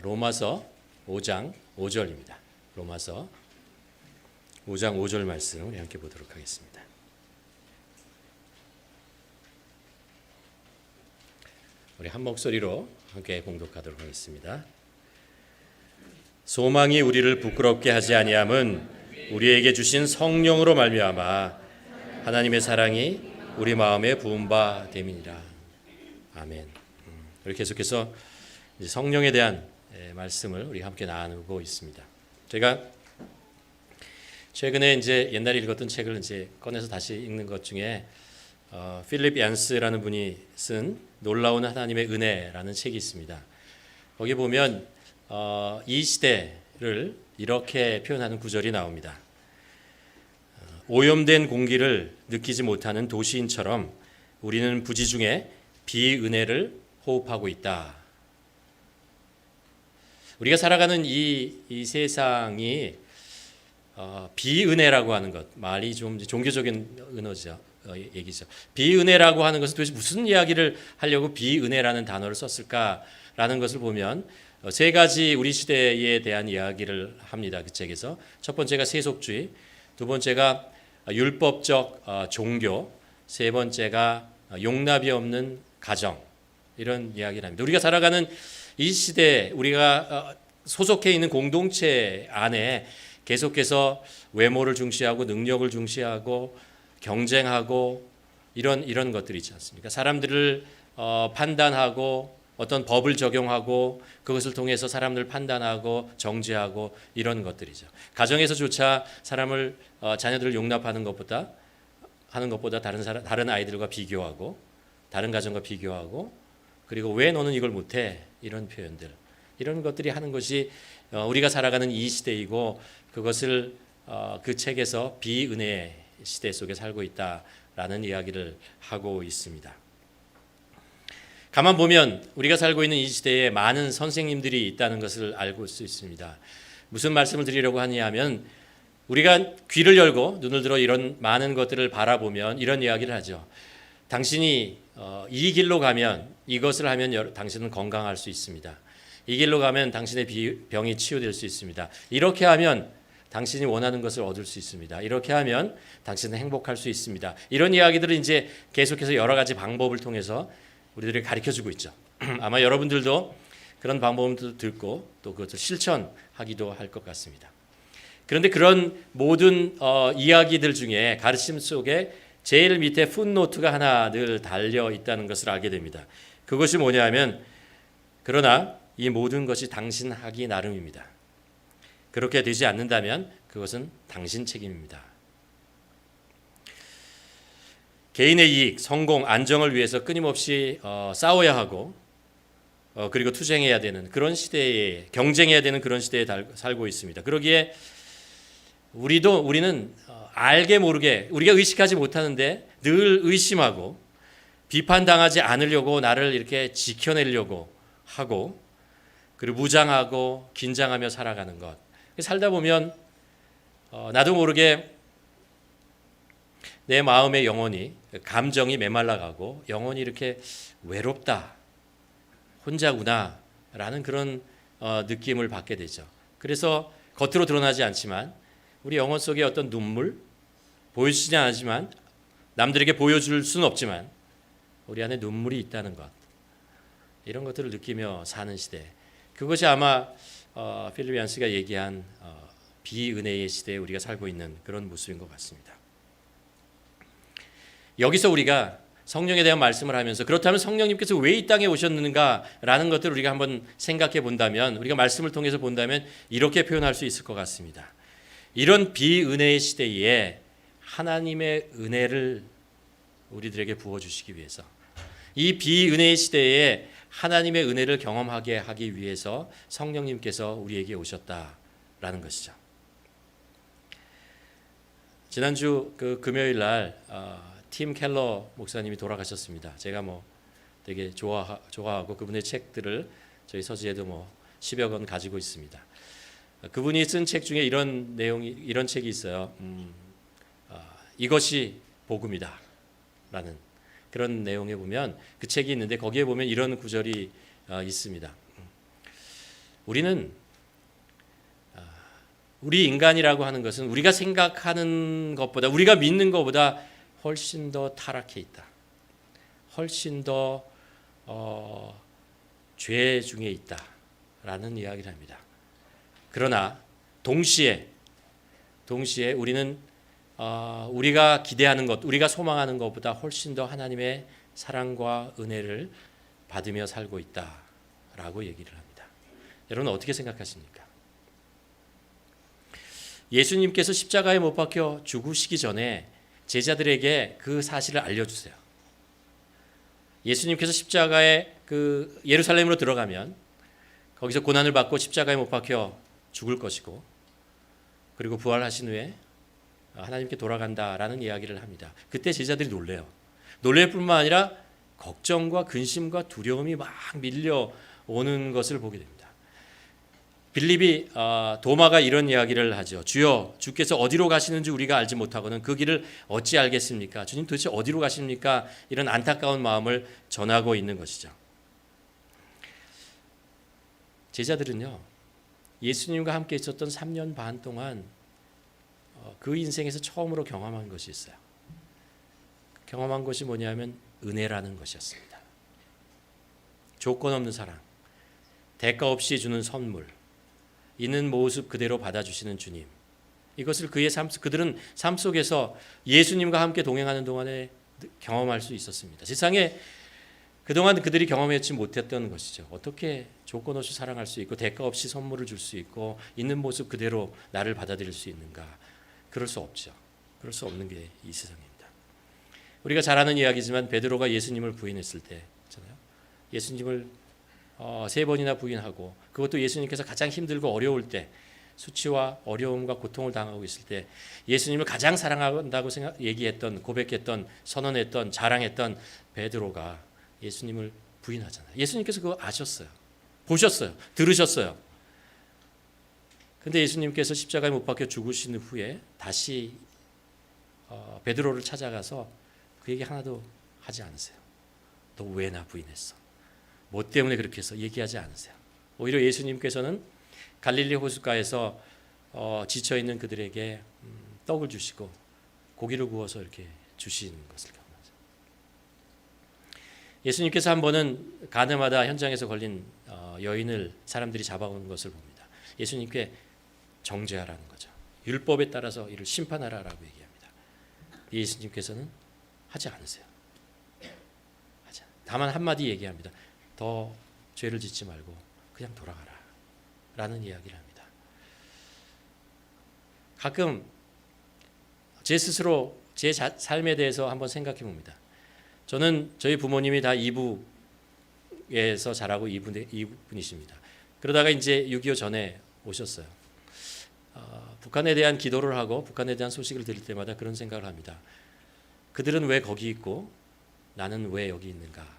로마서 5장 5절입니다. 로마서 5장 5절 말씀 우리 함께 보도록 하겠습니다. 우리 한 목소리로 함께 봉독하도록 하겠습니다. 소망이 우리를 부끄럽게 하지 아니함은 우리에게 주신 성령으로 말미암아 하나님의 사랑이 우리 마음에 부은 바 됨이니라. 아멘. 우리 계속해서 성령에 대한 말씀을 우리 함께 나누고 있습니다. 제가 최근에 이제 옛날에 읽었던 책을 이제 꺼내서 다시 읽는 것 중에 필립 얀스라는 분이 쓴 놀라운 하나님의 은혜라는 책이 있습니다. 거기 보면 이 시대를 이렇게 표현하는 구절이 나옵니다. 오염된 공기를 느끼지 못하는 도시인처럼 우리는 부지 중에 비은혜를 호흡하고 있다. 우리가 살아가는 이 세상이 비은혜라고 하는 것, 말이 좀 종교적인 은어죠. 얘기죠. 비은혜라고 하는 것은 도대체 무슨 이야기를 하려고 비은혜라는 단어를 썼을까라는 것을 보면 세 가지 우리 시대에 대한 이야기를 합니다. 그 책에서 첫 번째가 세속주의, 두 번째가 율법적 종교, 세 번째가 용납이 없는 가정, 이런 이야기를 합니다. 우리가 살아가는 이 시대, 우리가 소속해 있는 공동체 안에 계속해서 외모를 중시하고 능력을 중시하고 경쟁하고 이런 것들이 있지 않습니까? 사람들을 판단하고 어떤 법을 적용하고 그것을 통해서 사람들을 판단하고 정죄하고 이런 것들이죠. 가정에서조차 사람을 자녀들을 용납하는 것보다 다른 아이들과 비교하고 다른 가정과 비교하고 그리고 왜 너는 이걸 못해? 이런 표현들, 이런 것들이 하는 것이 우리가 살아가는 이 시대이고 그것을 그 책에서 비은혜의 시대 속에 살고 있다라는 이야기를 하고 있습니다. 가만 보면 우리가 살고 있는 이 시대에 많은 선생님들이 있다는 것을 알고 수 있습니다. 무슨 말씀을 드리려고 하냐면 우리가 귀를 열고 눈을 들어 이런 많은 것들을 바라보면 이런 이야기를 하죠. 당신이 이 길로 가면 이것을 하면 당신은 건강할 수 있습니다. 이 길로 가면 당신의 병이 치유될 수 있습니다. 이렇게 하면 당신이 원하는 것을 얻을 수 있습니다. 이렇게 하면 당신은 행복할 수 있습니다. 이런 이야기들을 이제 계속해서 여러 가지 방법을 통해서 우리들이 가르쳐주고 있죠. 아마 여러분들도 그런 방법을 듣고 또 그것을 실천하기도 할 것 같습니다. 그런데 그런 모든 이야기들 중에 가르침 속에 제일 밑에 풋노트가 하나 늘 달려 있다는 것을 알게 됩니다. 그것이 뭐냐면 그러나 이 모든 것이 당신 하기 나름입니다. 그렇게 되지 않는다면 그것은 당신 책임입니다. 개인의 이익, 성공, 안정을 위해서 끊임없이 싸워야 하고 그리고 투쟁해야 되는 그런 시대에 경쟁해야 되는 그런 시대에 살고 있습니다. 그러기에 우리는 알게 모르게 우리가 의식하지 못하는데 늘 의심하고 비판당하지 않으려고 나를 이렇게 지켜내려고 하고 그리고 무장하고 긴장하며 살아가는 것. 살다 보면 나도 모르게 내 마음의 영혼이 감정이 메말라가고 영혼이 이렇게 외롭다, 혼자구나 라는 그런 느낌을 받게 되죠. 그래서 겉으로 드러나지 않지만 우리 영혼 속에 어떤 눈물, 보여지지 않지만 남들에게 보여줄 수는 없지만 우리 안에 눈물이 있다는 것, 이런 것들을 느끼며 사는 시대, 그것이 아마 필립 얀스가 얘기한 비은혜의 시대에 우리가 살고 있는 그런 모습인 것 같습니다. 여기서 우리가 성령에 대한 말씀을 하면서 그렇다면 성령님께서 왜 이 땅에 오셨는가라는 것들을 우리가 한번 생각해 본다면, 우리가 말씀을 통해서 본다면 이렇게 표현할 수 있을 것 같습니다. 이런 비은혜의 시대에 하나님의 은혜를 우리들에게 부어주시기 위해서, 이 비은혜의 시대에 하나님의 은혜를 경험하게 하기 위해서 성령님께서 우리에게 오셨다라는 것이죠. 지난주 그 금요일 날 팀 켈러 목사님이 돌아가셨습니다. 제가 되게 좋아하고 그분의 책들을 저희 서지에도 10여 권 가지고 있습니다. 그분이 쓴 책 중에 이런 책이 있어요. 이것이 복음이다 라는 그런 내용에 보면 그 책이 있는데 거기에 보면 이런 구절이 있습니다. 우리는 우리 인간이라고 하는 것은 우리가 생각하는 것보다 우리가 믿는 것보다 훨씬 더 타락해 있다. 훨씬 더 죄 중에 있다라는 이야기를 합니다. 그러나 동시에 우리는 우리가 기대하는 것, 우리가 소망하는 것보다 훨씬 더 하나님의 사랑과 은혜를 받으며 살고 있다라고 얘기를 합니다. 여러분 어떻게 생각하십니까? 예수님께서 십자가에 못 박혀 죽으시기 전에 제자들에게 그 사실을 알려주세요. 예수님께서 십자가에 그 예루살렘으로 들어가면 거기서 고난을 받고 십자가에 못 박혀 죽을 것이고 그리고 부활하신 후에 하나님께 돌아간다라는 이야기를 합니다. 그때 제자들이 놀래요. 놀랄 뿐만 아니라 걱정과 근심과 두려움이 막 밀려오는 것을 보게 됩니다. 빌립이 도마가 이런 이야기를 하죠. 주여, 주께서 어디로 가시는지 우리가 알지 못하고는 그 길을 어찌 알겠습니까? 주님 도대체 어디로 가십니까? 이런 안타까운 마음을 전하고 있는 것이죠. 제자들은요, 예수님과 함께 있었던 3년 반 동안 그 인생에서 처음으로 경험한 것이 있어요. 경험한 것이 뭐냐면 은혜라는 것이었습니다. 조건 없는 사랑, 대가 없이 주는 선물, 있는 모습 그대로 받아주시는 주님. 이것을 그들은 삶 속에서 예수님과 함께 동행하는 동안에 경험할 수 있었습니다. 세상에 그동안 그들이 경험하지 못했던 것이죠. 어떻게 조건 없이 사랑할 수 있고 대가 없이 선물을 줄 수 있고 있는 모습 그대로 나를 받아들일 수 있는가. 그럴 수 없죠. 그럴 수 없는 게 이 세상입니다. 우리가 잘 아는 이야기지만 베드로가 예수님을 부인했을 때 있잖아요. 예수님을 3번이나 부인하고 그것도 예수님께서 가장 힘들고 어려울 때 수치와 어려움과 고통을 당하고 있을 때 예수님을 가장 사랑한다고 얘기했던 고백했던 선언했던 자랑했던 베드로가 예수님을 부인하잖아요. 예수님께서 그거 아셨어요. 보셨어요. 들으셨어요. 근데 예수님께서 십자가에 못 박혀 죽으신 후에 다시 베드로를 찾아가서 그 얘기 하나도 하지 않으세요. 너 왜 나 부인했어? 뭐 때문에 그렇게 해서 얘기하지 않으세요. 오히려 예수님께서는 갈릴리 호숫가에서 지쳐있는 그들에게 떡을 주시고 고기를 구워서 이렇게 주시는 것을 경험하죠. 예수님께서 한 번은 가늠하다 현장에서 걸린 여인을 사람들이 잡아오는 것을 봅니다. 예수님께 정죄하라는 거죠. 율법에 따라서 이를 심판하라라고 얘기합니다. 예수님께서는 하지 않으세요. 다만 한마디 얘기합니다. 더 죄를 짓지 말고 그냥 돌아가라 라는 이야기를 합니다. 가끔 제 스스로 제 삶에 대해서 한번 생각해 봅니다. 저는 저희 부모님이 다 이북에서 자라고 이분이십니다. 그러다가 이제 6.25 전에 오셨어요. 북한에 대한 기도를 하고 북한에 대한 소식을 들을 때마다 그런 생각을 합니다. 그들은 왜 거기 있고 나는 왜 여기 있는가?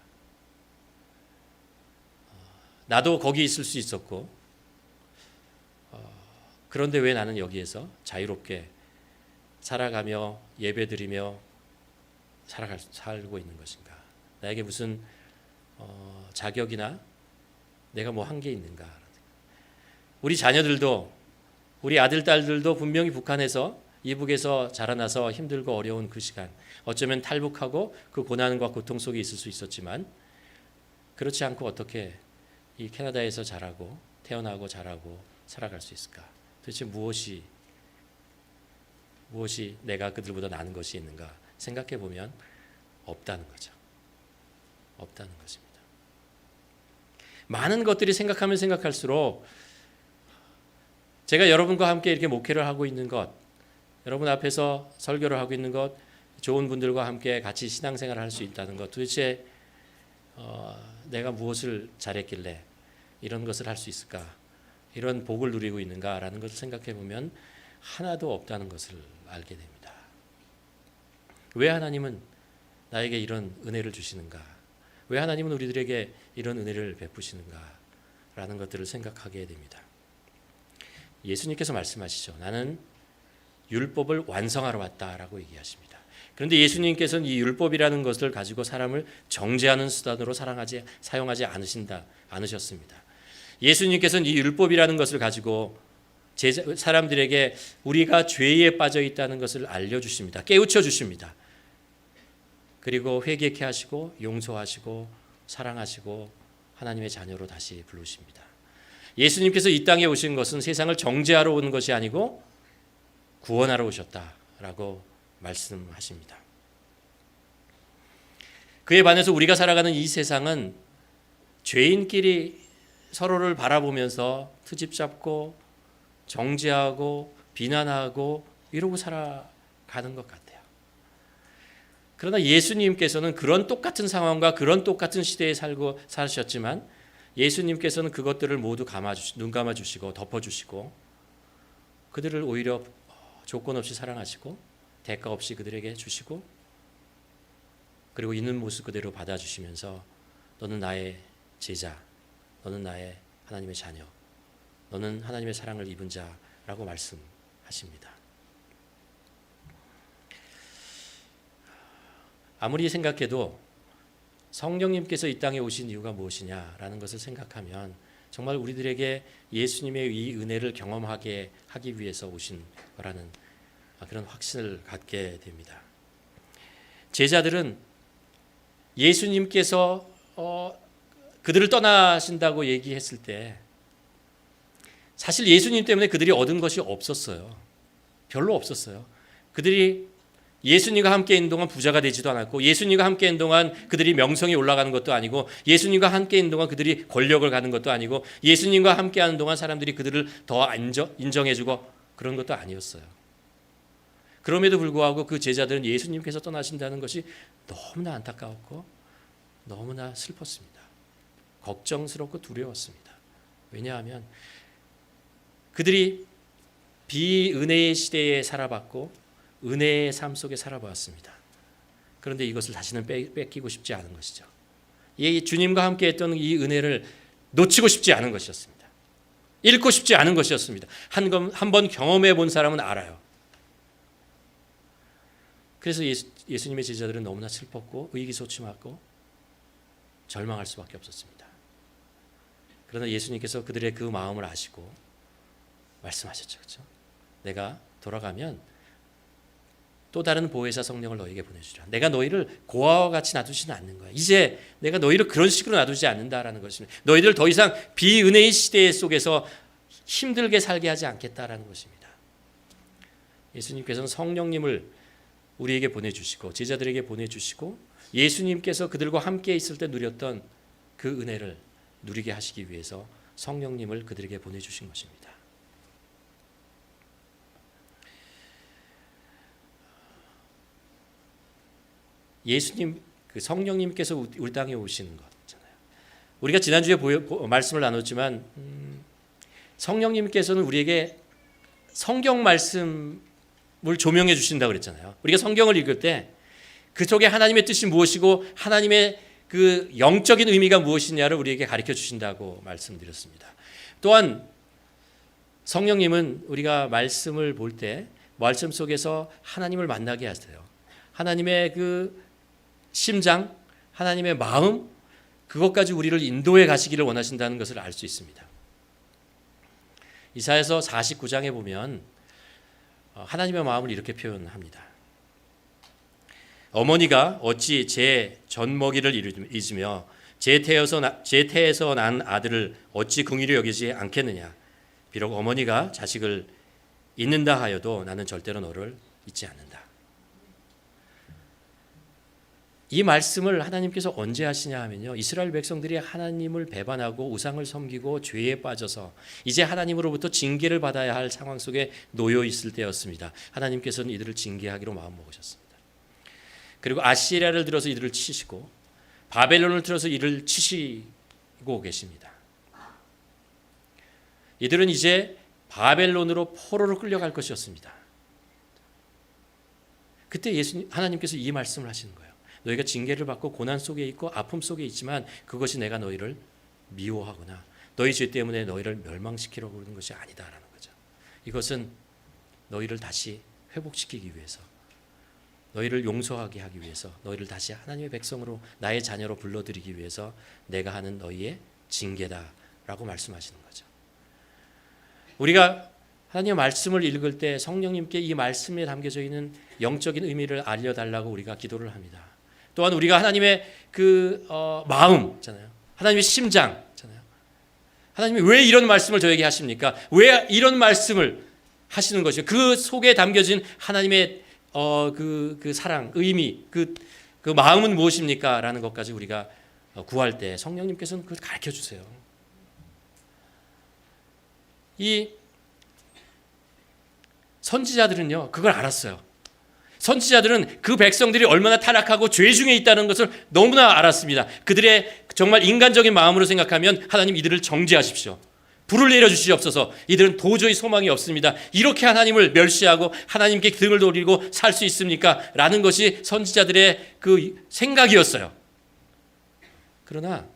나도 거기 있을 수 있었고 그런데 왜 나는 여기에서 자유롭게 살아가며 예배드리며 살고 있는 것인가? 나에게 무슨 자격이나 내가 뭐 한 게 있는가? 우리 자녀들도 우리 아들 딸들도 분명히 북한에서 이북에서 자라나서 힘들고 어려운 그 시간 어쩌면 탈북하고 그 고난과 고통 속에 있을 수 있었지만 그렇지 않고 어떻게 이 캐나다에서 자라고 태어나고 자라고 살아갈 수 있을까? 도대체 무엇이 내가 그들보다 나은 것이 있는가? 생각해 보면 없다는 거죠. 없다는 것입니다. 많은 것들이 생각하면 생각할수록 제가 여러분과 함께 이렇게 목회를 하고 있는 것, 여러분 앞에서 설교를 하고 있는 것, 좋은 분들과 함께 같이 신앙생활을 할 수 있다는 것, 도대체 내가 무엇을 잘했길래 이런 것을 할 수 있을까? 이런 복을 누리고 있는가라는 것을 생각해 보면 하나도 없다는 것을 알게 됩니다. 왜 하나님은 나에게 이런 은혜를 주시는가? 왜 하나님은 우리들에게 이런 은혜를 베푸시는가? 라는 것들을 생각하게 됩니다. 예수님께서 말씀하시죠. 나는 율법을 완성하러 왔다라고 얘기하십니다. 그런데 예수님께서는 이 율법이라는 것을 가지고 사람을 정죄하는 수단으로 사용하지 않으셨습니다. 예수님께서는 이 율법이라는 것을 가지고 사람들에게 우리가 죄에 빠져 있다는 것을 알려주십니다. 깨우쳐 주십니다. 그리고 회개케 하시고 용서하시고 사랑하시고 하나님의 자녀로 다시 부르십니다. 예수님께서 이 땅에 오신 것은 세상을 정죄하러 온 것이 아니고 구원하러 오셨다라고 말씀하십니다. 그에 반해서 우리가 살아가는 이 세상은 죄인끼리 서로를 바라보면서 트집 잡고 정죄하고 비난하고 이러고 살아가는 것 같아요. 그러나 예수님께서는 그런 똑같은 상황과 그런 똑같은 시대에 사셨지만 예수님께서는 그것들을 모두 눈 감아주시고 덮어주시고 그들을 오히려 조건 없이 사랑하시고 대가 없이 그들에게 주시고 그리고 있는 모습 그대로 받아주시면서 너는 나의 제자, 너는 나의 하나님의 자녀, 너는 하나님의 사랑을 입은 자라고 말씀하십니다. 아무리 생각해도 성령님께서 이 땅에 오신 이유가 무엇이냐라는 것을 생각하면 정말 우리들에게 예수님의 이 은혜를 경험하게 하기 위해서 오신 거라는 그런 확신을 갖게 됩니다. 제자들은 예수님께서 그들을 떠나신다고 얘기했을 때 사실 예수님 때문에 그들이 얻은 것이 없었어요. 별로 없었어요. 그들이 예수님과 함께 있는 동안 부자가 되지도 않았고 예수님과 함께 있는 동안 그들이 명성이 올라가는 것도 아니고 예수님과 함께 있는 동안 그들이 권력을 갖는 것도 아니고 예수님과 함께 하는 동안 사람들이 그들을 더 인정해주고 그런 것도 아니었어요. 그럼에도 불구하고 그 제자들은 예수님께서 떠나신다는 것이 너무나 안타까웠고 너무나 슬펐습니다. 걱정스럽고 두려웠습니다. 왜냐하면 그들이 비은혜의 시대에 살아봤고 은혜의 삶 속에 살아보았습니다. 그런데 이것을 다시는 뺏기고 싶지 않은 것이죠. 이 주님과 함께 했던 이 은혜를 놓치고 싶지 않은 것이었습니다. 잃고 싶지 않은 것이었습니다. 한 번 경험해 본 사람은 알아요. 그래서 예수님의 제자들은 너무나 슬펐고 의기소침하고 절망할 수밖에 없었습니다. 그러나 예수님께서 그들의 그 마음을 아시고 말씀하셨죠. 그렇죠? 내가 돌아가면 또 다른 보혜사 성령을 너에게 보내주리라. 내가 너희를 고아와 같이 놔두지는 않는 거야. 이제 내가 너희를 그런 식으로 놔두지 않는다라는 것입니다. 너희들 더 이상 비은혜의 시대 속에서 힘들게 살게 하지 않겠다라는 것입니다. 예수님께서는 성령님을 우리에게 보내주시고 제자들에게 보내주시고 예수님께서 그들과 함께 있을 때 누렸던 그 은혜를 누리게 하시기 위해서 성령님을 그들에게 보내주신 것입니다. 예수님, 그 성령님께서 우리 땅에 오시는 거잖아요. 우리가 지난주에 말씀을 나눴지만 성령님께서는 우리에게 성경 말씀을 조명해 주신다고 그랬잖아요. 우리가 성경을 읽을 때 그 속에 하나님의 뜻이 무엇이고 하나님의 그 영적인 의미가 무엇이냐를 우리에게 가르쳐 주신다고 말씀드렸습니다. 또한 성령님은 우리가 말씀을 볼 때 말씀 속에서 하나님을 만나게 하세요. 하나님의 그 심장, 하나님의 마음, 그것까지 우리를 인도해 가시기를 원하신다는 것을 알 수 있습니다. 이사야서 49장에 보면 하나님의 마음을 이렇게 표현합니다. 어머니가 어찌 제 젖먹이를 잊으며 제 태에서 난 아들을 어찌 긍휼히 여기지 않겠느냐. 비록 어머니가 자식을 잊는다 하여도 나는 절대로 너를 잊지 않는다. 이 말씀을 하나님께서 언제 하시냐 하면요. 이스라엘 백성들이 하나님을 배반하고 우상을 섬기고 죄에 빠져서 이제 하나님으로부터 징계를 받아야 할 상황 속에 놓여 있을 때였습니다. 하나님께서는 이들을 징계하기로 마음먹으셨습니다. 그리고 아시리아를 들어서 이들을 치시고 바벨론을 들어서 이들을 치시고 계십니다. 이들은 이제 바벨론으로 포로로 끌려갈 것이었습니다. 그때 하나님께서 이 말씀을 하시는 거예요. 너희가 징계를 받고 고난 속에 있고 아픔 속에 있지만 그것이 내가 너희를 미워하거나 너희 죄 때문에 너희를 멸망시키려고 하는 것이 아니다라는 거죠. 이것은 너희를 다시 회복시키기 위해서, 너희를 용서하게 하기 위해서, 너희를 다시 하나님의 백성으로 나의 자녀로 불러들이기 위해서 내가 하는 너희의 징계다라는 라고 말씀하시는 거죠. 우리가 하나님의 말씀을 읽을 때 성령님께 이 말씀에 담겨져 있는 영적인 의미를 알려달라고 우리가 기도를 합니다. 또한 우리가 하나님의 그 마음잖아요. 하나님의 심장잖아요. 하나님이 왜 이런 말씀을 저에게 하십니까? 왜 이런 말씀을 하시는 것이요? 그 속에 담겨진 하나님의 그 사랑, 의미, 그 마음은 무엇입니까? 라는 것까지 우리가 구할 때 성령님께서는 그걸 가르쳐 주세요. 이 선지자들은요, 그걸 알았어요. 선지자들은 그 백성들이 얼마나 타락하고 죄 중에 있다는 것을 너무나 알았습니다. 그들의 정말 인간적인 마음으로 생각하면 하나님 이들을 정죄하십시오. 불을 내려주시옵소서. 이들은 도저히 소망이 없습니다. 이렇게 하나님을 멸시하고 하나님께 등을 돌리고 살 수 있습니까? 라는 것이 선지자들의 그 생각이었어요. 그러나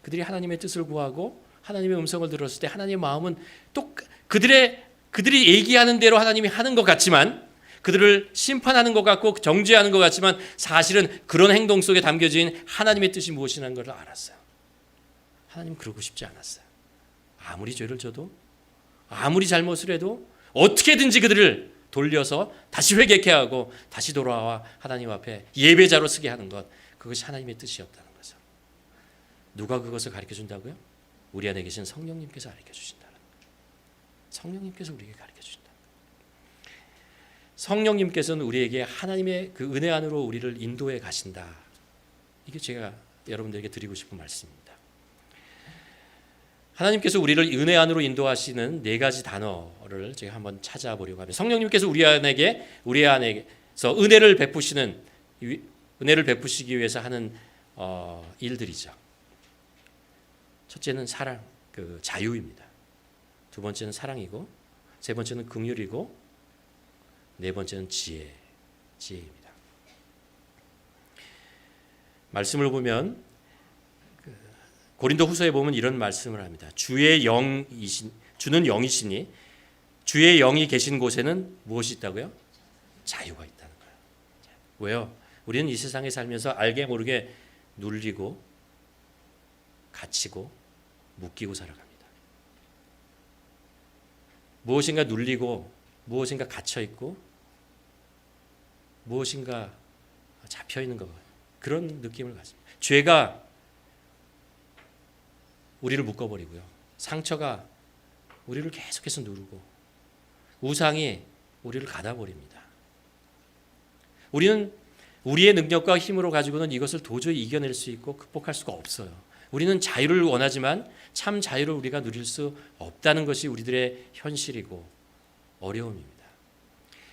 그들이 하나님의 뜻을 구하고 하나님의 음성을 들었을 때 하나님의 마음은 또 그들이 얘기하는 대로 하나님이 하는 것 같지만, 그들을 심판하는 것 같고 정죄하는 것 같지만 사실은 그런 행동 속에 담겨진 하나님의 뜻이 무엇이라는 걸 알았어요. 하나님 그러고 싶지 않았어요. 아무리 죄를 져도, 아무리 잘못을 해도 어떻게든지 그들을 돌려서 다시 회개케 하고 다시 돌아와 하나님 앞에 예배자로 서게 하는 것, 그것이 하나님의 뜻이었다는 거죠. 누가 그것을 가르쳐 준다고요? 우리 안에 계신 성령님께서 가르쳐 주신다는 거예요. 성령님께서 우리에게 가르쳐 주신다. 성령님께서는 우리에게 하나님의 그 은혜 안으로 우리를 인도해 가신다. 이게 제가 여러분들에게 드리고 싶은 말씀입니다. 하나님께서 우리를 은혜 안으로 인도하시는 네 가지 단어를 제가 한번 찾아보려고 합니다. 성령님께서 우리 안에서 은혜를 베푸시기 위해서 하는 일들이죠. 첫째는 사랑, 그 자유입니다. 두 번째는 사랑이고, 세 번째는 긍휼이고, 네 번째는 지혜입니다. 말씀을 보면 고린도 후서에 보면 이런 말씀을 합니다. 주는 영이시니 주의 영이 계신 곳에는 무엇이 있다고요? 자유가 있다는 거예요. 왜요? 우리는 이 세상에 살면서 알게 모르게 눌리고 갇히고 묶이고 살아갑니다. 무엇인가 눌리고 무엇인가 갇혀 있고 무엇인가 잡혀 있는 것, 그런 느낌을 가집니다. 죄가 우리를 묶어버리고요. 상처가 우리를 계속해서 누르고 우상이 우리를 가다버립니다. 우리는 우리의 능력과 힘으로 가지고는 이것을 도저히 이겨낼 수 있고 극복할 수가 없어요. 우리는 자유를 원하지만 참 자유를 우리가 누릴 수 없다는 것이 우리들의 현실이고 어려움입니다.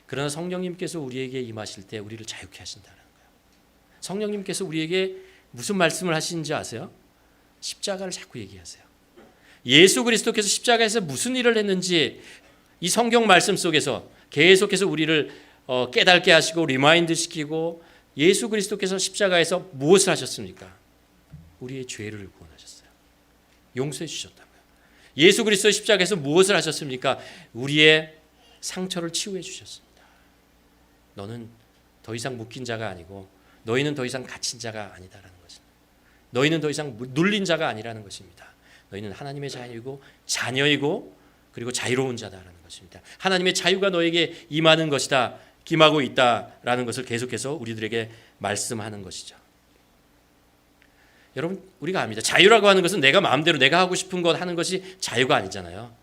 그러나 성령님께서 우리에게 임하실 때 우리를 자유케 하신다는 거예요. 성령님께서 우리에게 무슨 말씀을 하시는지 아세요? 십자가를 자꾸 얘기하세요. 예수 그리스도께서 십자가에서 무슨 일을 했는지 이 성경 말씀 속에서 계속해서 우리를 깨닫게 하시고 리마인드 시키고, 예수 그리스도께서 십자가에서 무엇을 하셨습니까? 우리의 죄를 구원하셨어요. 용서해 주셨다고요. 예수 그리스도 십자가에서 무엇을 하셨습니까? 우리의 상처를 치유해 주셨습니다. 너는 더 이상 묶인 자가 아니고 너희는 더 이상 갇힌 자가 아니다라는 것입니다. 너희는 더 이상 눌린 자가 아니라는 것입니다. 너희는 하나님의 자녀이고 자녀이고 그리고 자유로운 자다라는 것입니다. 하나님의 자유가 너에게 임하는 것이다, 임하고 있다라는 것을 계속해서 우리들에게 말씀하는 것이죠. 여러분, 우리가 압니다. 자유라고 하는 것은 내가 마음대로 내가 하고 싶은 것 하는 것이 자유가 아니잖아요.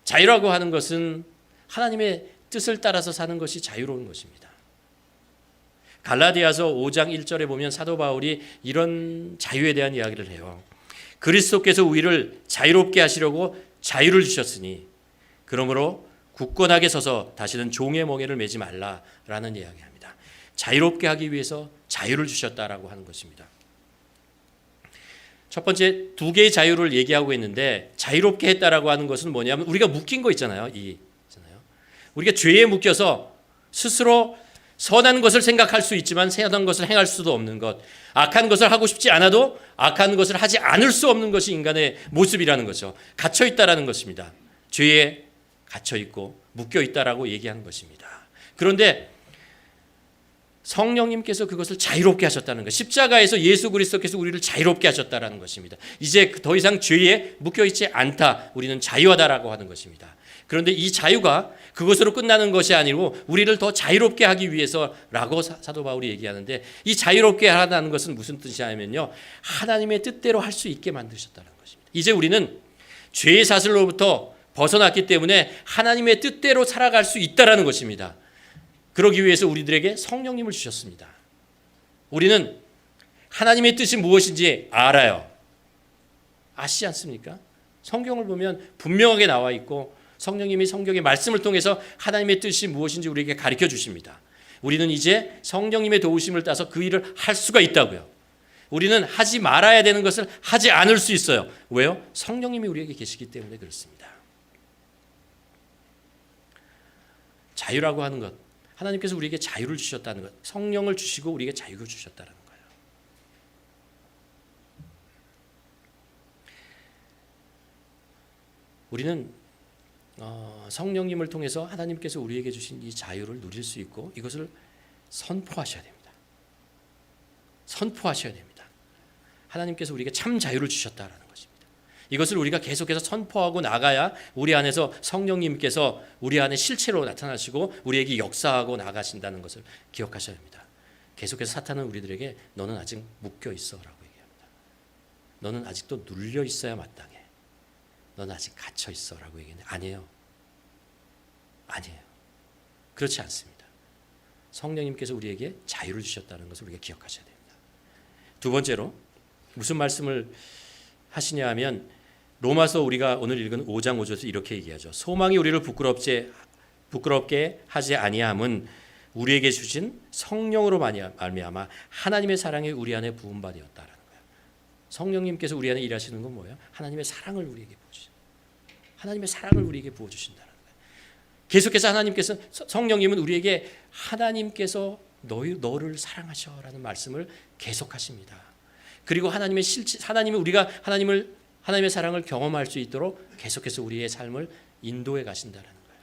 자유라고 하는 것은 하나님의 뜻을 따라서 사는 것이 자유로운 것입니다. 갈라디아서 5장 1절에 보면 사도 바울이 이런 자유에 대한 이야기를 해요. 그리스도께서 우리를 자유롭게 하시려고 자유를 주셨으니 그러므로 굳건하게 서서 다시는 종의 멍에를 매지 말라라는 이야기합니다. 자유롭게 하기 위해서 자유를 주셨다라고 하는 것입니다. 첫 번째 두 개의 자유를 얘기하고 있는데, 자유롭게 했다라고 하는 것은 뭐냐면 우리가 묶인 거 있잖아요. 우리가 죄에 묶여서 스스로 선한 것을 생각할 수 있지만 선한 것을 행할 수도 없는 것, 악한 것을 하고 싶지 않아도 악한 것을 하지 않을 수 없는 것이 인간의 모습이라는 거죠. 갇혀 있다라는 것입니다. 죄에 갇혀 있고 묶여 있다라고 얘기하는 것입니다. 그런데 성령님께서 그것을 자유롭게 하셨다는 것. 십자가에서 예수 그리스도께서 우리를 자유롭게 하셨다는 것입니다. 이제 더 이상 죄에 묶여있지 않다. 우리는 자유하다라고 하는 것입니다. 그런데 이 자유가 그것으로 끝나는 것이 아니고 우리를 더 자유롭게 하기 위해서라고 사도 바울이 얘기하는데, 이 자유롭게 하라는 것은 무슨 뜻이냐면요, 하나님의 뜻대로 할 수 있게 만드셨다는 것입니다. 이제 우리는 죄의 사슬로부터 벗어났기 때문에 하나님의 뜻대로 살아갈 수 있다라는 것입니다. 그러기 위해서 우리들에게 성령님을 주셨습니다. 우리는 하나님의 뜻이 무엇인지 알아요. 아시지 않습니까? 성경을 보면 분명하게 나와 있고 성령님이 성경의 말씀을 통해서 하나님의 뜻이 무엇인지 우리에게 가르쳐 주십니다. 우리는 이제 성령님의 도우심을 따서 그 일을 할 수가 있다고요. 우리는 하지 말아야 되는 것을 하지 않을 수 있어요. 왜요? 성령님이 우리에게 계시기 때문에 그렇습니다. 자유라고 하는 것, 하나님께서 우리에게 자유를 주셨다는 것, 성령을 주시고 우리에게 자유를 주셨다는 거예요. 우리는 성령님을 통해서 하나님께서 우리에게 주신 이 자유를 누릴 수 있고 이것을 선포하셔야 됩니다. 선포하셔야 됩니다. 하나님께서 우리에게 참 자유를 주셨다라는 것입니다. 이것을 우리가 계속해서 선포하고 나가야 우리 안에서 성령님께서 우리 안에 실체로 나타나시고 우리에게 역사하고 나가신다는 것을 기억하셔야 합니다. 계속해서 사탄은 우리들에게 너는 아직 묶여 있어라고 얘기합니다. 너는 아직도 눌려 있어야 마땅해. 너는 아직 갇혀 있어라고 얘기하는데 아니에요. 아니에요. 그렇지 않습니다. 성령님께서 우리에게 자유를 주셨다는 것을 우리가 기억하셔야 됩니다. 두 번째로 무슨 말씀을 하시냐 하면 로마서 우리가 오늘 읽은 5장 5절에서 이렇게 얘기하죠. 소망이 우리를 부끄럽게 하지 아니함은 우리에게 주신 성령으로 말미암아 하나님의 사랑이 우리 안에 부음받았다라는 거예요. 성령님께서 우리 안에 일하시는 건 뭐예요? 하나님의 사랑을 우리에게 부어주신다. 하나님의 사랑을 우리에게 부어주신다는 거예요. 계속해서 하나님께서, 성령님은 우리에게 하나님께서 너를 사랑하셔라는 말씀을 계속하십니다. 그리고 하나님이 우리가 하나님의 사랑을 경험할 수 있도록 계속해서 우리의 삶을 인도해 가신다는 거예요.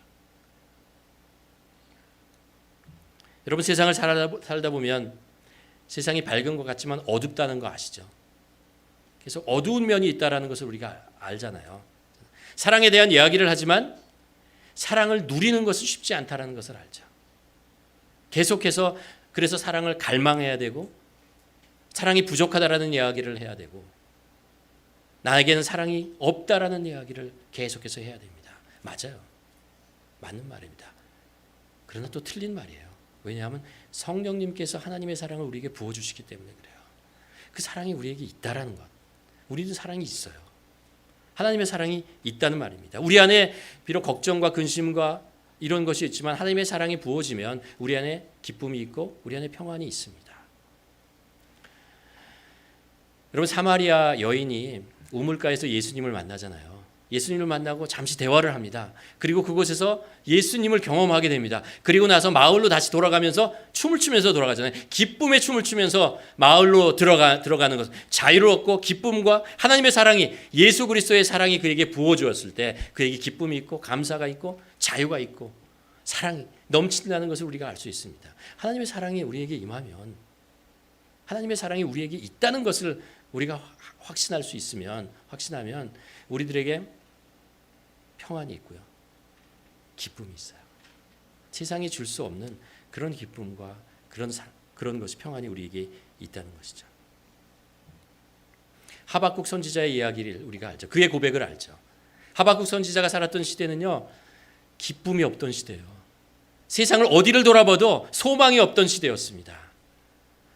여러분, 세상을 살다 보면 세상이 밝은 것 같지만 어둡다는 거 아시죠? 계속 어두운 면이 있다는 것을 우리가 알잖아요. 사랑에 대한 이야기를 하지만 사랑을 누리는 것은 쉽지 않다는 것을 알죠. 계속해서 그래서 사랑을 갈망해야 되고 사랑이 부족하다라는 이야기를 해야 되고 나에게는 사랑이 없다라는 이야기를 계속해서 해야 됩니다. 맞아요. 맞는 말입니다. 그러나 또 틀린 말이에요. 왜냐하면 성령님께서 하나님의 사랑을 우리에게 부어주시기 때문에 그래요. 그 사랑이 우리에게 있다라는 것. 우리도 사랑이 있어요. 하나님의 사랑이 있다는 말입니다. 우리 안에 비록 걱정과 근심과 이런 것이 있지만 하나님의 사랑이 부어지면 우리 안에 기쁨이 있고 우리 안에 평안이 있습니다. 여러분, 사마리아 여인이 우물가에서 예수님을 만나잖아요. 예수님을 만나고 잠시 대화를 합니다. 그리고 그곳에서 예수님을 경험하게 됩니다. 그리고 나서 마을로 다시 돌아가면서 춤을 추면서 돌아가잖아요. 기쁨의 춤을 추면서 마을로 들어가는 것, 자유를 얻고 기쁨과 하나님의 사랑이, 예수 그리스도의 사랑이 그에게 부어주었을 때 그에게 기쁨이 있고 감사가 있고 자유가 있고 사랑이 넘친다는 것을 우리가 알 수 있습니다. 하나님의 사랑이 우리에게 임하면, 하나님의 사랑이 우리에게 있다는 것을 우리가 확신하면 우리들에게 평안이 있고요. 기쁨이 있어요. 세상이 줄 수 없는 그런 기쁨과 그런 것이, 평안이 우리에게 있다는 것이죠. 하박국 선지자의 이야기를 우리가 알죠. 그의 고백을 알죠. 하박국 선지자가 살았던 시대는요, 기쁨이 없던 시대예요. 세상을 어디를 돌아봐도 소망이 없던 시대였습니다.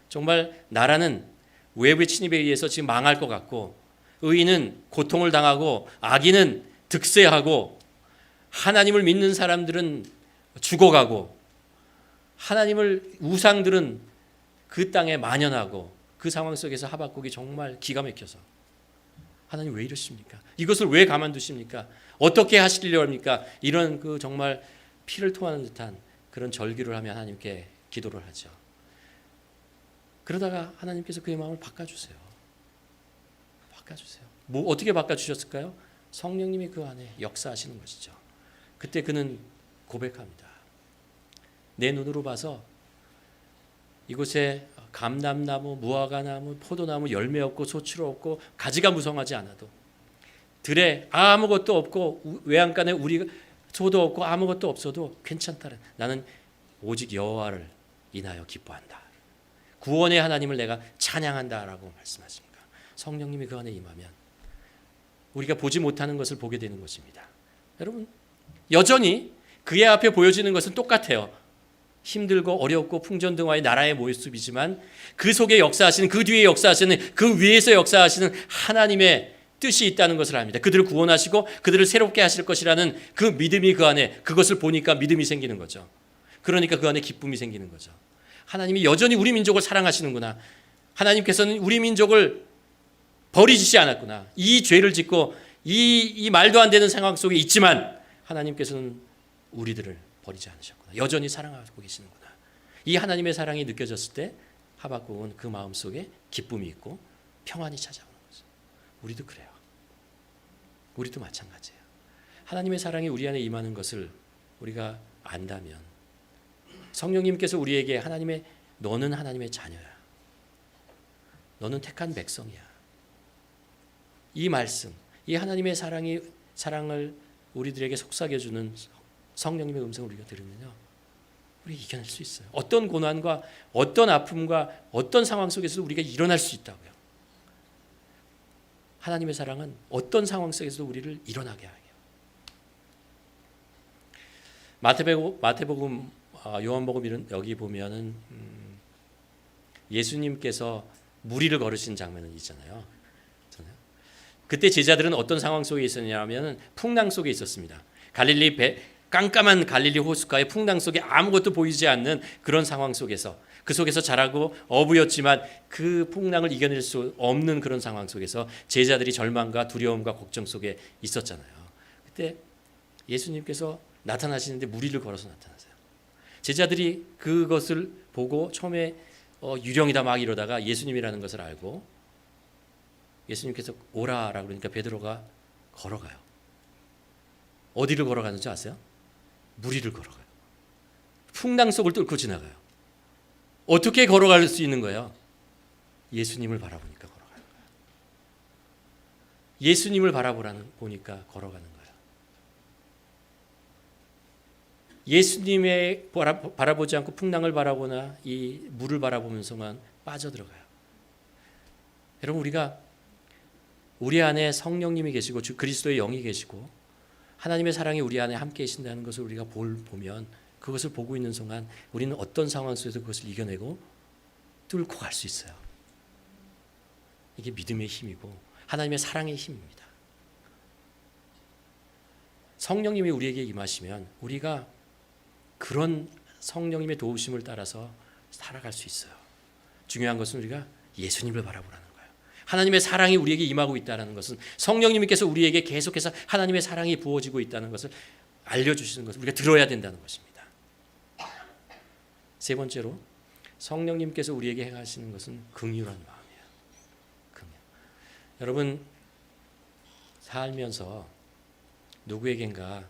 정말 나라는 외부의 침입에 의해서 지금 망할 것 같고, 의인은 고통을 당하고 악인은 득세하고 하나님을 믿는 사람들은 죽어가고 하나님을 우상들은 그 땅에 만연하고, 그 상황 속에서 하박국이 정말 기가 막혀서 하나님 왜 이러십니까? 이것을 왜 가만두십니까? 어떻게 하시려고 합니까? 이런 그 정말 피를 토하는 듯한 그런 절기를 하며 하나님께 기도를 하죠. 그러다가 하나님께서 그의 마음을 바꿔주세요. 바꿔주세요. 어떻게 바꿔주셨을까요? 성령님이 그 안에 역사하시는 것이죠. 그때 그는 고백합니다. 내 눈으로 봐서 이곳에 감람나무, 무화과나무, 포도나무 열매 없고 소출 없고 가지가 무성하지 않아도 들에 아무것도 없고 외양간에 우리 소도 없고 아무것도 없어도 괜찮다. 나는 오직 여호와를 인하여 기뻐한다. 구원의 하나님을 내가 찬양한다라고 말씀하십니다. 성령님이 그 안에 임하면 우리가 보지 못하는 것을 보게 되는 것입니다. 여러분, 여전히 그의 앞에 보여지는 것은 똑같아요. 힘들고 어렵고 풍전등화의 나라의 모습이지만 그 속에 역사하시는, 그 뒤에 역사하시는, 그 위에서 역사하시는 하나님의 뜻이 있다는 것을 압니다. 그들을 구원하시고 그들을 새롭게 하실 것이라는 그 믿음이 그 안에, 그것을 보니까 믿음이 생기는 거죠. 그러니까 그 안에 기쁨이 생기는 거죠. 하나님이 여전히 우리 민족을 사랑하시는구나. 하나님께서는 우리 민족을 버리시지 않았구나. 이 죄를 짓고 이 말도 안 되는 상황 속에 있지만 하나님께서는 우리들을 버리지 않으셨구나. 여전히 사랑하고 계시는구나. 이 하나님의 사랑이 느껴졌을 때 하박국은 그 마음속에 기쁨이 있고 평안이 찾아오는 거죠. 우리도 그래요. 우리도 마찬가지예요. 하나님의 사랑이 우리 안에 임하는 것을 우리가 안다면 성령님께서 우리에게 너는 하나님의 자녀야. 너는 택한 백성이야. 이 말씀, 이 하나님의 사랑을 우리들에게 속삭여주는 성령님의 음성을 우리가 들으면요, 우리 이겨낼 수 있어요. 어떤 고난과 어떤 아픔과 어떤 상황 속에서도 우리가 일어날 수 있다고요. 하나님의 사랑은 어떤 상황 속에서도 우리를 일어나게 하게요. 마태복음, 요한복음 여기 보면은 예수님께서 무리를 걸으신 장면은 있잖아요. 그때 제자들은 어떤 상황 속에 있었냐면 풍랑 속에 있었습니다. 깜깜한 갈릴리 호숫가의 풍랑 속에 아무것도 보이지 않는 그런 상황 속에서, 그 속에서 자라고 어부였지만 그 풍랑을 이겨낼 수 없는 그런 상황 속에서 제자들이 절망과 두려움과 걱정 속에 있었잖아요. 그때 예수님께서 나타나시는데 무리를 걸어서 나타나세요. 제자들이 그것을 보고 처음에 유령이다 막 이러다가 예수님이라는 것을 알고 예수님께서 오라라고 그러니까 베드로가 걸어가요. 어디를 걸어가는지 아세요? 무리를 걸어가요. 풍랑 속을 뚫고 지나가요. 어떻게 걸어갈 수 있는 거예요? 예수님을 바라보니까 걸어가는 거예요. 예수님을 보니까 걸어가는 거예요. 예수님의 바라보지 않고 풍랑을 바라보나 이 물을 바라보면서만 빠져들어가요. 여러분, 우리 안에 성령님이 계시고 그리스도의 영이 계시고 하나님의 사랑이 우리 안에 함께 계신다는 것을 우리가 보면 그것을 보고 있는 순간 우리는 어떤 상황 속에서 그것을 이겨내고 뚫고 갈 수 있어요. 이게 믿음의 힘이고 하나님의 사랑의 힘입니다. 성령님이 우리에게 임하시면 우리가 그런 성령님의 도우심을 따라서 살아갈 수 있어요. 중요한 것은 우리가 예수님을 바라보라는 거예요. 하나님의 사랑이 우리에게 임하고 있다는 것은 성령님께서 우리에게 계속해서 하나님의 사랑이 부어지고 있다는 것을 알려주시는 것을 우리가 들어야 된다는 것입니다. 세 번째로 성령님께서 우리에게 행하시는 것은 긍휼한 마음이에요. 긍휼. 여러분, 살면서 누구에겐가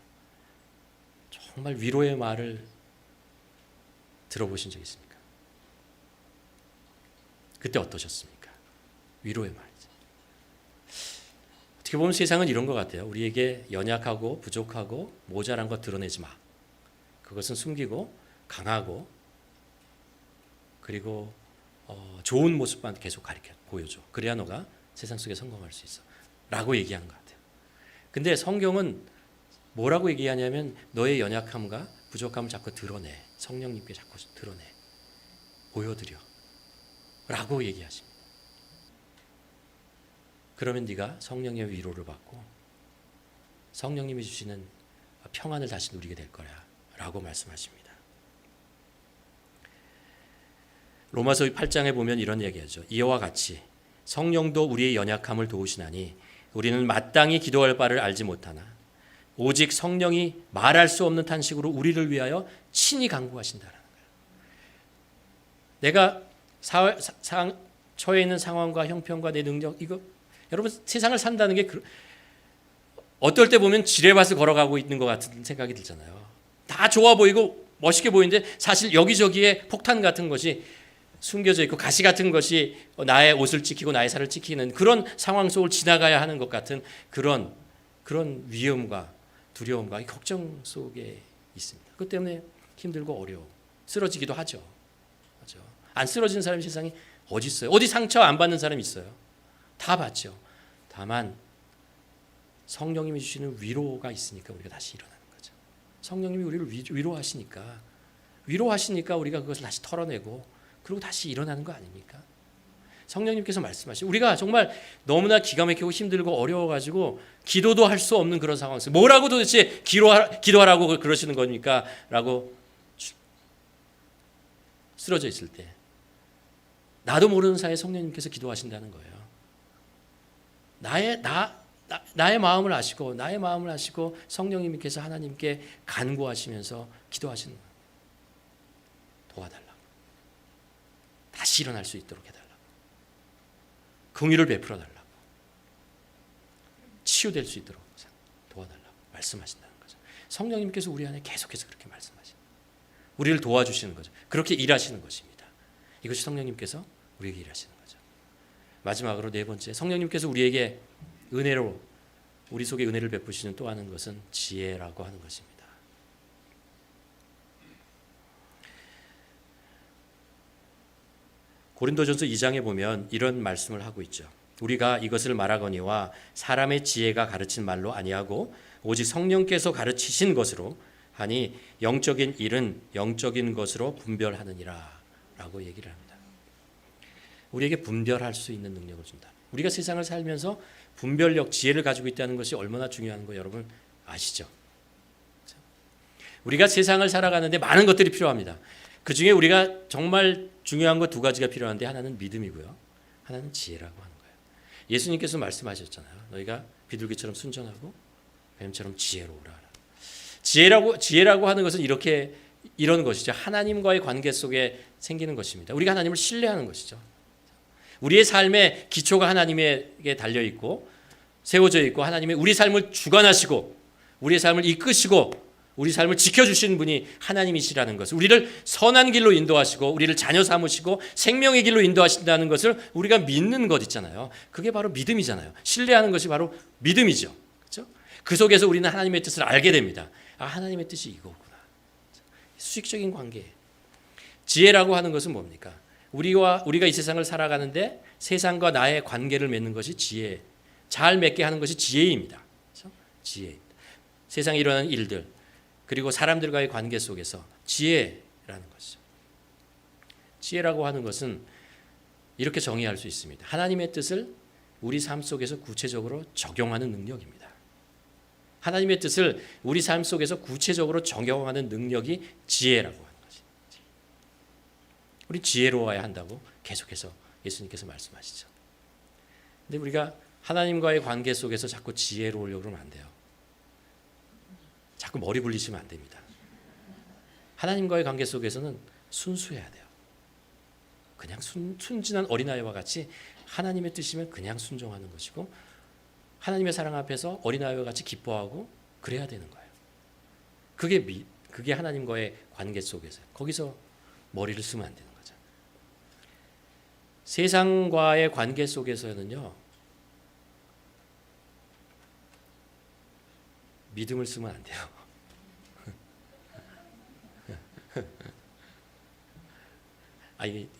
정말 위로의 말을 들어보신 적 있습니까? 그때 어떠셨습니까? 위로의 말이죠. 어떻게 보면 세상은 이런 것 같아요. 우리에게 연약하고 부족하고 모자란 것 드러내지 마. 그것은 숨기고 강하고 그리고 좋은 모습만 계속 보여줘. 그래야 너가 세상 속에 성공할 수 있어. 라고 얘기하는 것 같아요. 근데 성경은 뭐라고 얘기하냐면 너의 연약함과 부족함을 자꾸 드러내. 성령님께 자꾸 드러내. 보여드려. 라고 얘기하십니다. 그러면 네가 성령의 위로를 받고 성령님이 주시는 평안을 다시 누리게 될 거야. 라고 말씀하십니다. 로마서 8장에 보면 이런 얘기하죠. 이와 같이 성령도 우리의 연약함을 도우시나니 우리는 마땅히 기도할 바를 알지 못하나 오직 성령이 말할 수 없는 탄식으로 우리를 위하여 친히 간구하신다라는 거예요. 내가 처해 있는 상황과 형편과 내 능력, 이거 여러분 세상을 산다는 게 어떨 때 보면 지뢰밭을 걸어가고 있는 것 같은 생각이 들잖아요. 다 좋아 보이고 멋있게 보이는데 사실 여기저기에 폭탄 같은 것이 숨겨져 있고 가시 같은 것이 나의 옷을 지키고 나의 살을 지키는 그런 상황 속을 지나가야 하는 것 같은 그런 위험과 두려움과 걱정 속에 있습니다. 그것 때문에 힘들고 어려워 쓰러지기도 하죠. 맞아. 안 쓰러지는 사람이 세상에 어디 있어요? 어디 상처 안 받는 사람이 있어요? 다 받죠. 다만 성령님이 주시는 위로가 있으니까 우리가 다시 일어나는 거죠. 성령님이 우리를 위로하시니까 우리가 그것을 다시 털어내고 그리고 다시 일어나는 거 아닙니까? 성령님께서 말씀하시고 우리가 정말 너무나 기가 막히고 힘들고 어려워가지고 기도도 할 수 없는 그런 상황에서 뭐라고 도대체 기도하라고 그러시는 겁니까? 라고 쓰러져 있을 때 나도 모르는 사이에 성령님께서 기도하신다는 거예요. 나의 마음을 아시고 성령님께서 하나님께 간구하시면서 기도하시는 거예요. 도와달라고. 다시 일어날 수 있도록 해달라고. 긍휼을 베풀어 달라고. 치유될 수 있도록 도와달라고 말씀하신다는 거죠. 성령님께서 우리 안에 계속해서 그렇게 말씀하시는 거예요. 우리를 도와주시는 거죠. 그렇게 일하시는 것입니다. 이것이 성령님께서 우리에게 일하시는 거죠. 마지막으로 네 번째, 성령님께서 우리에게 은혜로 우리 속에 은혜를 베푸시는 또 하는 것은 지혜라고 하는 것입니다. 고린도전서 2장에 보면 이런 말씀을 하고 있죠. 우리가 이것을 말하거니와 사람의 지혜가 가르친 말로 아니하고 오직 성령께서 가르치신 것으로 하니 영적인 일은 영적인 것으로 분별하느니라 라고 얘기를 합니다. 우리에게 분별할 수 있는 능력을 준다. 우리가 세상을 살면서 분별력, 지혜를 가지고 있다는 것이 얼마나 중요한 거 여러분 아시죠? 우리가 세상을 살아가는데 많은 것들이 필요합니다. 그 중에 우리가 정말 중요한 것 두 가지가 필요한데 하나는 믿음이고요. 하나는 지혜라고 하는 거예요. 예수님께서 말씀하셨잖아요. 너희가 비둘기처럼 순전하고 뱀처럼 지혜로우라. 지혜라고 하는 것은 이런 것이죠. 하나님과의 관계 속에 생기는 것입니다. 우리가 하나님을 신뢰하는 것이죠. 우리의 삶의 기초가 하나님에게 달려 있고 세워져 있고 하나님이 우리 삶을 주관하시고 우리의 삶을 이끄시고 우리 삶을 지켜주시는 분이 하나님이시라는 것을 우리를 선한 길로 인도하시고 우리를 자녀 삼으시고 생명의 길로 인도하신다는 것을 우리가 믿는 것 있잖아요. 그게 바로 믿음이잖아요. 신뢰하는 것이 바로 믿음이죠. 그렇죠? 그 속에서 우리는 하나님의 뜻을 알게 됩니다. 아, 하나님의 뜻이 이거구나. 수직적인 관계. 지혜라고 하는 것은 뭡니까? 우리가 이 세상을 살아가는데 세상과 나의 관계를 맺는 것이 지혜. 잘 맺게 하는 것이 지혜입니다. 그렇죠? 지혜입니다. 세상에 일어나는 일들 그리고 사람들과의 관계 속에서 지혜라는 것이죠. 지혜라고 하는 것은 이렇게 정의할 수 있습니다. 하나님의 뜻을 우리 삶 속에서 구체적으로 적용하는 능력입니다. 하나님의 뜻을 우리 삶 속에서 구체적으로 적용하는 능력이 지혜라고 하는 것입니다. 우리 지혜로워야 한다고 계속해서 예수님께서 말씀하시죠. 근데 우리가 하나님과의 관계 속에서 자꾸 지혜로우려고 그러면 안 돼요. 자꾸 머리 굴리시면 안 됩니다. 하나님과의 관계 속에서는 순수해야 돼요. 그냥 순진한 어린아이와 같이 하나님의 뜻이면 그냥 순종하는 것이고 하나님의 사랑 앞에서 어린아이와 같이 기뻐하고 그래야 되는 거예요. 그게 하나님과의 관계 속에서 거기서 머리를 쓰면 안 되는 거죠. 세상과의 관계 속에서는요. 믿음을 쓰면 안 돼요.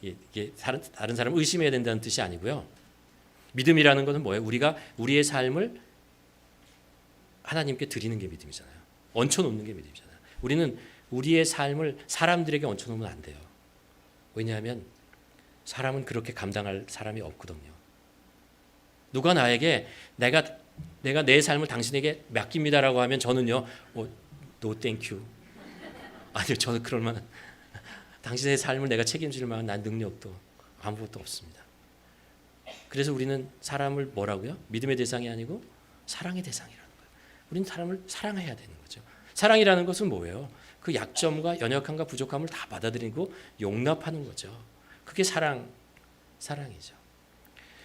이게 다른 사람을 의심해야 된다는 뜻이 아니고요. 믿음이라는 것은 뭐예요? 우리가 우리의 삶을 하나님께 드리는 게 믿음이잖아요. 얹혀놓는 게 믿음이잖아요. 우리는 우리의 삶을 사람들에게 얹혀놓으면 안 돼요. 왜냐하면 사람은 그렇게 감당할 사람이 없거든요. 누가 나에게 내가 내 삶을 당신에게 맡깁니다라고 하면 저는요, no thank you. 아니요, 저는 그럴 만한 당신의 삶을 내가 책임질 만한 난 능력도 아무것도 없습니다. 그래서 우리는 사람을 뭐라고요? 믿음의 대상이 아니고 사랑의 대상이라는 거예요. 우리는 사람을 사랑해야 되는 거죠. 사랑이라는 것은 뭐예요? 그 약점과 연약함과 부족함을 다 받아들이고 용납하는 거죠. 그게 사랑이죠.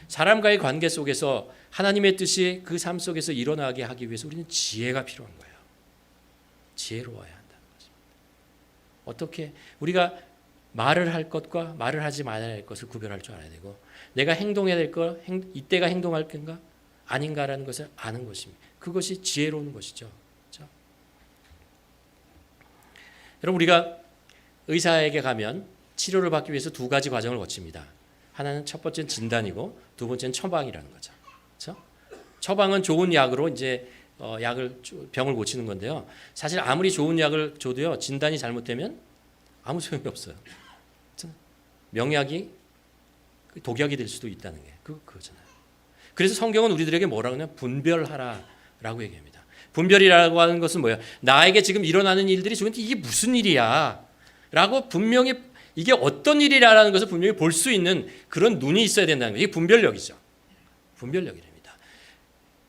사람과의 관계 속에서 하나님의 뜻이 그 삶 속에서 일어나게 하기 위해서 우리는 지혜가 필요한 거예요. 지혜로워야 한다는 거죠. 어떻게 우리가 말을 할 것과 말을 하지 말아야 할 것을 구별할 줄 알아야 되고, 내가 행동해야 될 거, 이때가 행동할 건가 아닌가라는 것을 아는 것입니다. 그것이 지혜로운 것이죠. 그렇죠? 여러분, 우리가 의사에게 가면 치료를 받기 위해서 두 가지 과정을 거칩니다. 하나는 첫 번째는 진단이고 두 번째는 처방이라는 거죠. 그렇죠? 처방은 좋은 약으로 이제 병을 고치는 건데요. 사실 아무리 좋은 약을 줘도요, 진단이 잘못되면 아무 소용이 없어요. 그렇죠? 명약이 독약이 될 수도 있다는 게 그거잖아요. 그래서 성경은 우리들에게 뭐라고 하냐면 분별하라라고 얘기합니다. 분별이라고 하는 것은 뭐예요? 나에게 지금 일어나는 일들이 저한테 이게 무슨 일이야? 라고 분명히 이게 어떤 일이라는 것을 분명히 볼 수 있는 그런 눈이 있어야 된다는 거예요. 이게 분별력이죠. 분별력이랍니다.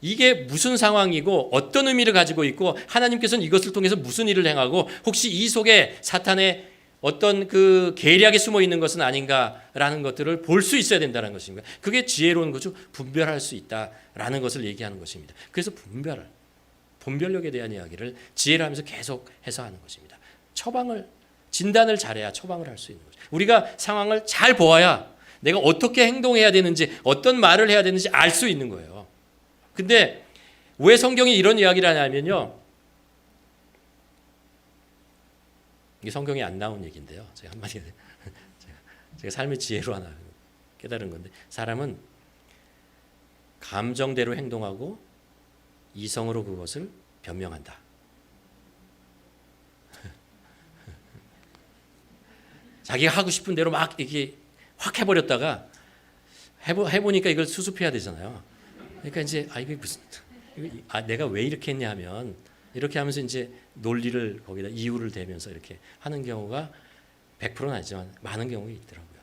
이게 무슨 상황이고 어떤 의미를 가지고 있고 하나님께서는 이것을 통해서 무슨 일을 행하고 혹시 이 속에 사탄의 어떤 그 계략이 숨어 있는 것은 아닌가라는 것들을 볼 수 있어야 된다는 것입니다. 그게 지혜로운 거죠. 분별할 수 있다라는 것을 얘기하는 것입니다. 그래서 분별력에 대한 이야기를 지혜를 하면서 계속해서 하는 것입니다. 진단을 잘해야 처방을 할 수 있는 거죠. 우리가 상황을 잘 보아야 내가 어떻게 행동해야 되는지 어떤 말을 해야 되는지 알 수 있는 거예요. 근데 왜 성경이 이런 이야기를 하냐면요. 이게 성경에 안 나온 얘기인데요. 제가 한마디 제가 삶의 지혜로 하나 깨달은 건데, 사람은 감정대로 행동하고 이성으로 그것을 변명한다. 자기가 하고 싶은 대로 막 이렇게 확 해버렸다가 해보니까 이걸 수습해야 되잖아요. 그러니까 이제 이게 무슨 내가 왜 이렇게 했냐 하면 이렇게 하면서 이제 논리를 거기다 이유를 대면서 이렇게 하는 경우가 100%는 아니지만 많은 경우가 있더라고요.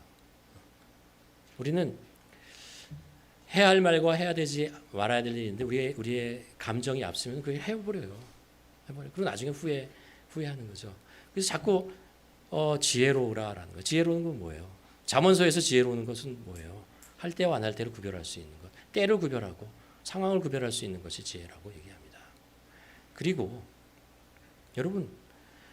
우리는 해야 할 말과 해야 되지 말아야 될 일인데 우리의 감정이 앞서면 그게 해버려요. 그리고 나중에 후회하는 거죠. 그래서 자꾸 지혜로우라라는 거예요. 지혜로운 건 뭐예요? 잠언서에서 지혜로운 것은 뭐예요? 할 때와 안 할 때를 구별할 수 있는 것, 때를 구별하고 상황을 구별할 수 있는 것이 지혜라고 얘기합니다. 그리고 여러분,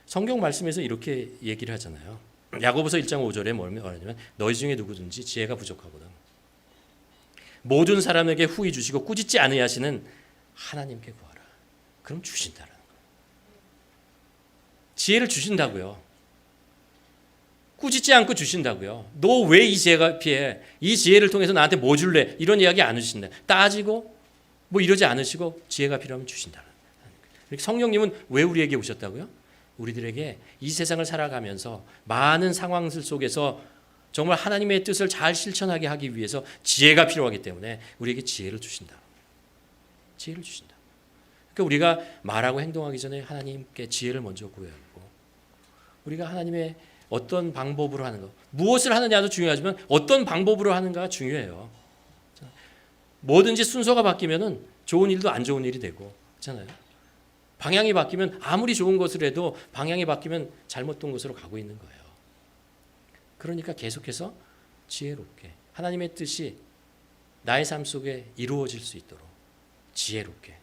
성경 말씀에서 이렇게 얘기를 하잖아요. 야고보서 1장 5절에 뭐라고 하냐면 너희 중에 누구든지 지혜가 부족하거든 모든 사람에게 후히 주시고 꾸짖지 않으시는 하나님께 구하라. 그럼 주신다라는 거예요. 지혜를 주신다고요. 꾸짖지 않고 주신다고요. 너 왜 이 지혜가 피해? 이 지혜를 통해서 나한테 뭐 줄래? 이런 이야기 안 해주신다. 따지고 뭐 이러지 않으시고 지혜가 필요하면 주신다. 성령님은 왜 우리에게 오셨다고요? 우리들에게 이 세상을 살아가면서 많은 상황들 속에서 정말 하나님의 뜻을 잘 실천하게 하기 위해서 지혜가 필요하기 때문에 우리에게 지혜를 주신다. 지혜를 주신다. 그러니까 우리가 말하고 행동하기 전에 하나님께 지혜를 먼저 구해야 하고, 우리가 하나님의 어떤 방법으로 하는 것, 무엇을 하느냐도 중요하지만 어떤 방법으로 하는가가 중요해요. 뭐든지 순서가 바뀌면은 좋은 일도 안 좋은 일이 되고, 그렇잖아요. 방향이 바뀌면 아무리 좋은 것을 해도 방향이 바뀌면 잘못된 곳으로 가고 있는 거예요. 그러니까 계속해서 지혜롭게 하나님의 뜻이 나의 삶 속에 이루어질 수 있도록 지혜롭게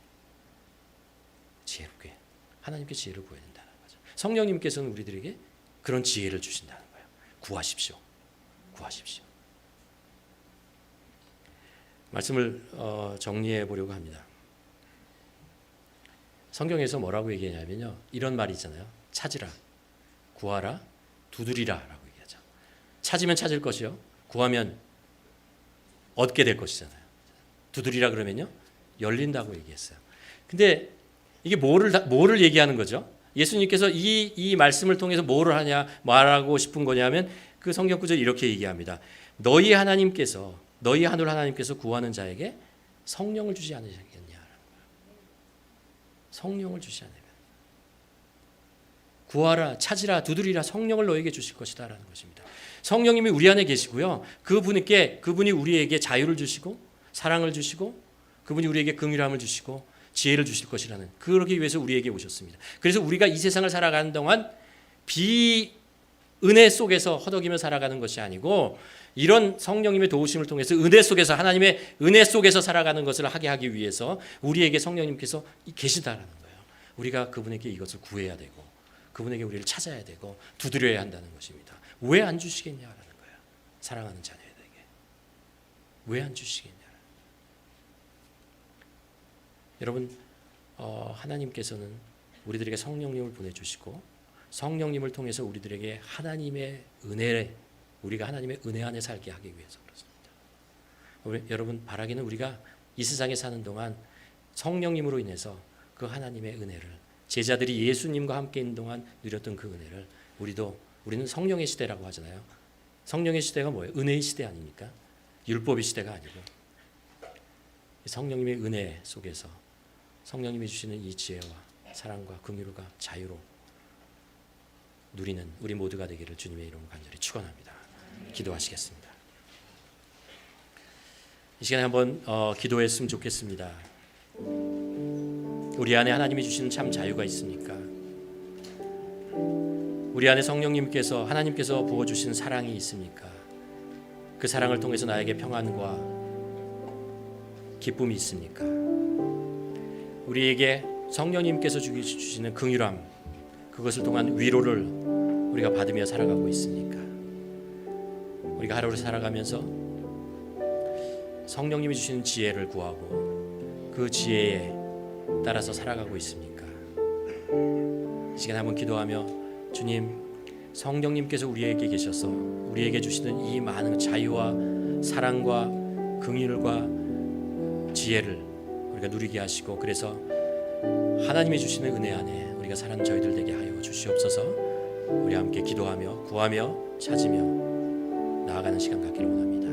하나님께 지혜를 구해야 된다는 거죠. 성령님께서는 우리들에게 그런 지혜를 주신다는 거예요. 구하십시오. 말씀을 정리해 보려고 합니다. 성경에서 뭐라고 얘기하냐면요, 이런 말이 있잖아요. 찾으라, 구하라, 두드리라라고 얘기하죠. 찾으면 찾을 것이요, 구하면 얻게 될 것이잖아요. 두드리라 그러면요, 열린다고 얘기했어요. 근데 이게 뭐를 얘기하는 거죠? 예수님께서 이 말씀을 통해서 뭐를 하냐, 말하고 싶은 거냐면 그 성경 구절이 이렇게 얘기합니다. 너희 하늘 하나님께서 구하는 자에게 성령을 주지 않으셨겠냐. 성령을 주시 않으면 구하라, 찾으라, 두드리라, 성령을 너에게 주실 것이다 라는 것입니다. 성령님이 우리 안에 계시고요, 그분이 우리에게 자유를 주시고 사랑을 주시고 그분이 우리에게 긍휼함을 주시고 지혜를 주실 것이라는, 그러기 위해서 우리에게 오셨습니다. 그래서 우리가 이 세상을 살아가는 동안 비은혜 속에서 허덕이며 살아가는 것이 아니고 이런 성령님의 도우심을 통해서 은혜 속에서, 하나님의 은혜 속에서 살아가는 것을 하게 하기 위해서 우리에게 성령님께서 계시다라는 거예요. 우리가 그분에게 이것을 구해야 되고 그분에게 우리를 찾아야 되고 두드려야 한다는 것입니다. 왜 안 주시겠냐라는 거예요. 사랑하는 자녀에게 왜 안 주시겠냐. 여러분, 하나님께서는 우리들에게 성령님을 보내주시고 성령님을 통해서 우리들에게 하나님의 은혜, 우리가 하나님의 은혜 안에 살게 하기 위해서 그렇습니다. 여러분, 바라기는 우리가 이 세상에 사는 동안 성령님으로 인해서 그 하나님의 은혜를, 제자들이 예수님과 함께 있는 동안 누렸던 그 은혜를 우리는 성령의 시대라고 하잖아요. 성령의 시대가 뭐예요? 은혜의 시대 아닙니까? 율법의 시대가 아니고 성령님의 은혜 속에서 성령님이 주시는 이 지혜와 사랑과 긍휼과 자유로 누리는 우리 모두가 되기를 주님의 이름으로 간절히 축원합니다. 기도하시겠습니다. 이 시간에 한번 기도했으면 좋겠습니다. 우리 안에 하나님이 주시는 참 자유가 있습니까? 우리 안에 성령님께서, 하나님께서 부어주신 사랑이 있습니까? 그 사랑을 통해서 나에게 평안과 기쁨이 있습니까? 우리에게 성령님께서 주시는 긍휼함, 그것을 통한 위로를 우리가 받으며 살아가고 있습니까? 우리가 하루를 살아가면서 성령님이 주시는 지혜를 구하고 그 지혜에 따라서 살아가고 있습니까? 이 시간에 한번 기도하며, 주님, 성령님께서 우리에게 계셔서 우리에게 주시는 이 많은 자유와 사랑과 긍휼과 지혜를 우리가 누리게 하시고, 그래서 하나님이 주시는 은혜 안에 우리가 사는 저희들 되게 하여 주시옵소서. 우리 함께 기도하며 구하며 찾으며 나아가는 시간 갖기를 원합니다.